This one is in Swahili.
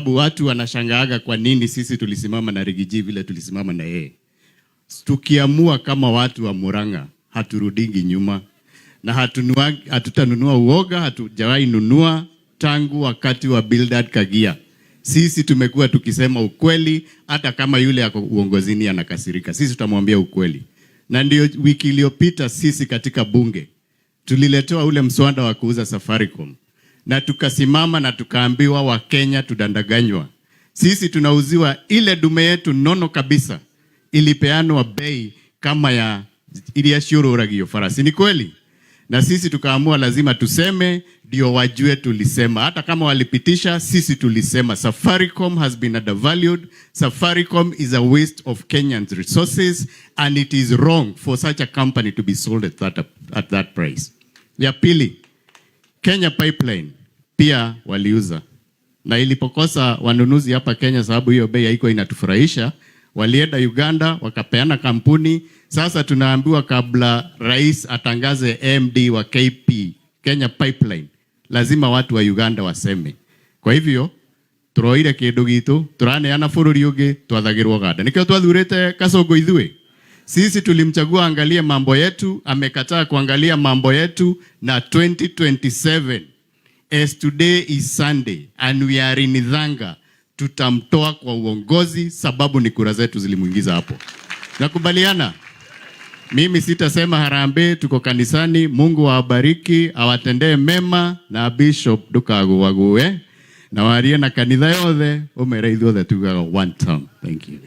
Watu wanashangaaga kwa nini sisi tulisimama na Rigiji vile tulisimama na yeye. Tukiamua kama watu wa Murang'a haturudingi nyuma na hatutanunua uoga, hatujawahi nunua tangu wakati wa Bildad Kagia. Sisi tumekuwa tukisema ukweli hata kama yule yako uongozini anakasirika. Sisi tutamwambia ukweli. Na ndio wiki iliyopita sisi katika bunge tuliletewa ule mswada wa kuuza Safaricom. Na tukasimama na tukaambiwa Wakenya tudandaganywa. Sisi tunauziwa ile dume yetu nono kabisa ilipeanwa bei kama ya iliashururagio farasi. Ni kweli? Na sisi tukaamua lazima tuseme ndio wajue tulisema. Hata kama walipitisha sisi tulisema Safaricom has been undervalued. Safaricom is a waste of Kenyans resources and it is wrong for such a company to be sold at that price. Ya pili, Kenya Pipeline pia waliuza. Na ilipokosa wanunuzi hapa Kenya sababu hiyo bei haiko inatufurahisha, walienda Uganda wakapeana kampuni. Sasa tunaambiwa kabla rais atangaze AMD wa KP, Kenya Pipeline, lazima watu wa Uganda waseme. Kwa hivyo turoire kindu gitu, turaneana bururi ungi twathagirwo ganda. Nikio twathurite Kasongo Ithue. Sisi tulimchagua angalie mambo yetu, amekataa kuangalia mambo yetu, na 2027 as today is Sunday and we are in Ithanga, tutamtoa kwa uongozi sababu ni kura zetu zilimuingiza hapo. Nakubaliana. Mimi sitasema harambee, tuko kanisani. Mungu awabariki, awatendee mema, na Bishop Dukaguwague na warie na kanitha yothe umereithwo the tugaga one time. Thank you.